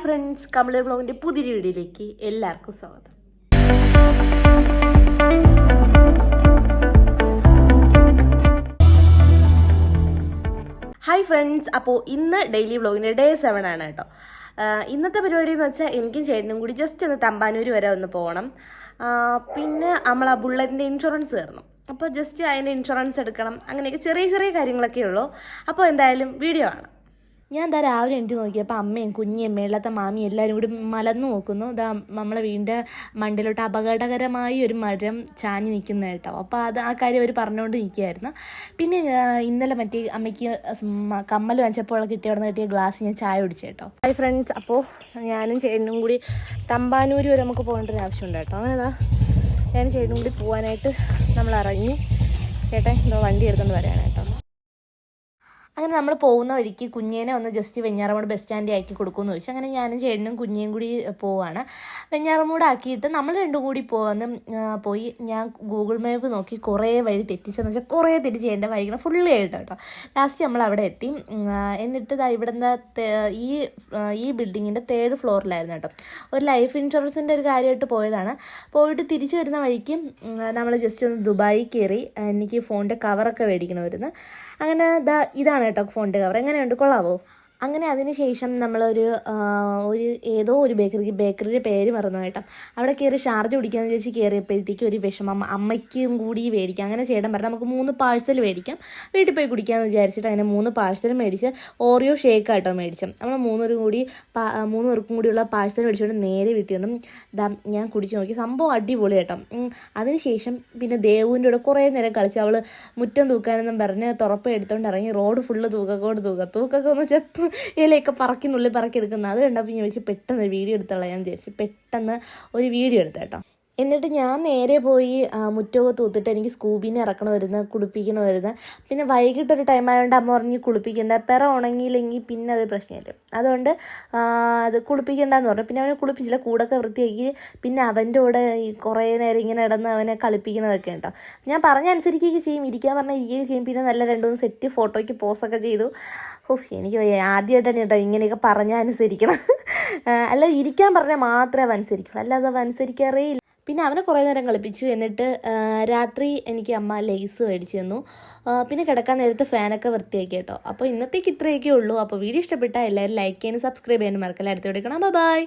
Friends, Kamala ബ്ലോഗിൻ്റെ പുതിയ വീഡിയോയിലേക്ക് എല്ലാവർക്കും സ്വാഗതം. ഹായ് ഫ്രണ്ട്സ്, അപ്പോൾ ഇന്ന് ഡെയിലി വ്ളോഗിൻ്റെ ഡേ 7 ആണ് കേട്ടോ. ഇന്നത്തെ പരിപാടി എന്ന് വെച്ചാൽ എനിക്കും ചേട്ടനും കൂടി ജസ്റ്റ് ഒന്ന് തമ്പാനൂർ വരെ ഒന്ന് പോകണം. പിന്നെ നമ്മൾ ആ ബുള്ളറ്റിൻ്റെ ഇൻഷുറൻസ് കയറണം. അപ്പോൾ ജസ്റ്റ് അതിൻ്റെ ഇൻഷുറൻസ് എടുക്കണം. അങ്ങനെയൊക്കെ ചെറിയ ചെറിയ കാര്യങ്ങളൊക്കെ ഉള്ളൂ. അപ്പോൾ എന്തായാലും വീഡിയോ ആണ്. ഞാൻ എന്താ രാവിലെ എനിക്ക് നോക്കിയപ്പോൾ അമ്മയും കുഞ്ഞിയും മേളത്തെ മാമിയും എല്ലാവരും കൂടി മലന്ന് നോക്കുന്നു. ഇതാ നമ്മളെ വീടിൻ്റെ മണ്ടിലോട്ട് അപകടകരമായി ഒരു മരം ചാഞ്ഞ് നിൽക്കുന്ന കേട്ടോ. അപ്പോൾ ആ കാര്യം അവർ പറഞ്ഞുകൊണ്ട് നിൽക്കുകയായിരുന്നു. പിന്നെ ഇന്നലെ മറ്റേ അമ്മയ്ക്ക് കമ്മൽ വാങ്ങിച്ചപ്പോൾ കിട്ടിയ അവിടെ നിന്ന് കിട്ടിയ ഗ്ലാസ് ഞാൻ ചായ കുടിച്ചു കേട്ടോ. ഹായ് ഫ്രണ്ട്സ്, അപ്പോൾ ഞാനും ചേട്ടനും കൂടി തമ്പാനൂർ വരെ നമുക്ക് പോകേണ്ട ഒരു ആവശ്യമുണ്ട് കേട്ടോ. അങ്ങനെ ഞാനും ചേട്ടനും കൂടി പോകാനായിട്ട് നമ്മൾ ഇറങ്ങി. ചേട്ടൻ എന്തോ വണ്ടി എടുത്തുകൊണ്ട് വരാനാണ് കേട്ടോ. അങ്ങനെ നമ്മൾ പോകുന്ന വഴിക്ക് കുഞ്ഞേനെ ഒന്ന് ജസ്റ്റ് വെഞ്ഞാറമൂട് ബസ് സ്റ്റാൻഡിൽ ആക്കി കൊടുക്കുമെന്ന് ചോദിച്ചു. അങ്ങനെ ഞാനും ചേട്ടനും കുഞ്ഞേയും കൂടി പോവാണ്. വെഞ്ഞാറമൂട് ആക്കിയിട്ട് നമ്മൾ രണ്ടും കൂടി പോയി. ഞാൻ ഗൂഗിൾ മാപ്പ് നോക്കി കുറേ വഴി തെറ്റിച്ചെന്ന് വെച്ചാൽ കുറേ തെറ്റിച്ച് എൻ്റെ വഴിക്കണം ഫുള്ള് ആയിട്ട് കേട്ടോ. ലാസ്റ്റ് നമ്മൾ അവിടെ എത്തി. എന്നിട്ട് ഇവിടുന്ന് ഈ ബിൽഡിങ്ങിൻ്റെ 3rd ഫ്ലോറിലായിരുന്നു കേട്ടോ. ഒരു ലൈഫ് ഇൻഷുറൻസിൻ്റെ ഒരു കാര്യമായിട്ട് പോയതാണ്. പോയിട്ട് തിരിച്ചു വരുന്ന വഴിക്ക് നമ്മൾ ജസ്റ്റ് ഒന്ന് ദുബായി കയറി. എനിക്ക് ഫോണിൻ്റെ കവറൊക്കെ മേടിക്കണമായിരുന്നു. അങ്ങനെ ഇതാണ് കേട്ടോ ഫോണിൻ്റെ കവർ. എങ്ങനെയുണ്ട്, കൊള്ളാവോ? അങ്ങനെ അതിന് ശേഷം നമ്മളൊരു ഏതോ ഒരു ബേക്കറിയുടെ പേര് മറന്നു കേട്ടോ. അവിടെ കയറി ഷാർജ കുടിക്കാമെന്ന് വിചാരിച്ച് കയറിയപ്പോഴത്തേക്കും ഒരു വിഷമം, അമ്മയ്ക്കും കൂടി മേടിക്കാം. അങ്ങനെ ചേട്ടൻ പറഞ്ഞാൽ നമുക്ക് 3 പാഴ്സൽ മേടിക്കാം, വീട്ടിൽ പോയി കുടിക്കാമെന്ന് വിചാരിച്ചിട്ട് അങ്ങനെ 3 പാഴ്സൽ മേടിച്ച് ഓറിയോ ഷേക്ക് ആട്ടോ മേടിച്ചത്. നമ്മൾ 3 പേർക്കും കൂടിയുള്ള പാഴ്സൽ മേടിച്ചുകൊണ്ട് നേരെ വീട്ടിൽ നിന്നും ഞാൻ കുടിച്ച് നോക്കി. സംഭവം അടിപൊളി കേട്ടോ. അതിന് ശേഷം പിന്നെ ദേവുവിൻ്റെ കൂടെ കുറേ നേരം കളിച്ച് അവൾ മുറ്റം തൂക്കാനെന്നും പറഞ്ഞ് തുറപ്പ് എടുത്തുകൊണ്ട് ഇറങ്ങി. റോഡ് ഫുള്ള് തൂക്കൊക്കെ ഒന്ന് ചെത്ത് ഇലയൊക്കെ പറക്കിനുള്ളിൽ പറക്കിയെടുക്കുന്നത്. അത് കണ്ടപ്പോൾ ഞാൻ വെച്ച് പെട്ടെന്ന് വീഡിയോ എടുത്തോളാം ഞാൻ വിചാരിച്ചു. പെട്ടെന്ന് ഒരു വീഡിയോ എടുത്തു കേട്ടോ. എന്നിട്ട് ഞാൻ നേരെ പോയി മുറ്റമൊക്കെ തൂത്തിട്ട് എനിക്ക് സ്കൂബീനെ കുളിപ്പിക്കണമായിരുന്നു. പിന്നെ വൈകിട്ടൊരു ടൈം ആയതുകൊണ്ട് അമ്മ പറഞ്ഞ് കുളിപ്പിക്കേണ്ട, പിറ ഉണങ്ങിയില്ലെങ്കിൽ പിന്നെ അത് പ്രശ്നമില്ല, അതുകൊണ്ട് അത് കുളിപ്പിക്കേണ്ടെന്ന് പറഞ്ഞു. പിന്നെ അവനെ കുളിപ്പിച്ചില്ല, കൂടൊക്കെ വൃത്തിയാക്കി. പിന്നെ അവൻ്റെ കൂടെ കുറേ നേരം ഇങ്ങനെ ഇടന്ന് അവനെ കളിപ്പിക്കുന്നതൊക്കെ ഉണ്ടോ. ഞാൻ പറഞ്ഞനുസരിക്കുകയൊക്കെ ചെയ്യും, ഇരിക്കാൻ പറഞ്ഞാൽ ഇരിക്കുകയൊക്കെ ചെയ്യും. പിന്നെ നല്ല 2-3 സെറ്റ് ഫോട്ടോയ്ക്ക് പോസൊക്കെ ചെയ്തു. എനിക്ക് ആദ്യമായിട്ടാണ് കേട്ടോ ഇങ്ങനെയൊക്കെ പറഞ്ഞാൽ അനുസരിക്കണം. അല്ല, ഇരിക്കാൻ പറഞ്ഞാൽ മാത്രമേ അവ അനുസരിക്കുള്ളൂ, അല്ലാതെ അവ അനുസരിക്കാറേ ഇല്ല. പിന്നെ അവനെ കുറേ നേരം കളിപ്പിച്ചു. എന്നിട്ട് രാത്രി എനിക്ക് അമ്മ ലേസ് മേടിച്ചു തന്നു. പിന്നെ കിടക്കാൻ നേരത്ത് ഫാനൊക്കെ വൃത്തിയാക്കി കേട്ടോ. അപ്പോൾ ഇന്നത്തേക്ക് ഇത്രയൊക്കെ ഉള്ളൂ. അപ്പോൾ വീഡിയോ ഇഷ്ടപ്പെട്ടാൽ എല്ലാവരും ലൈക്ക് ചെയ്യാനും സബ്സ്ക്രൈബ് ചെയ്യാനും മറക്കല്ല. അടുത്ത് എടുക്കണം. ബൈ.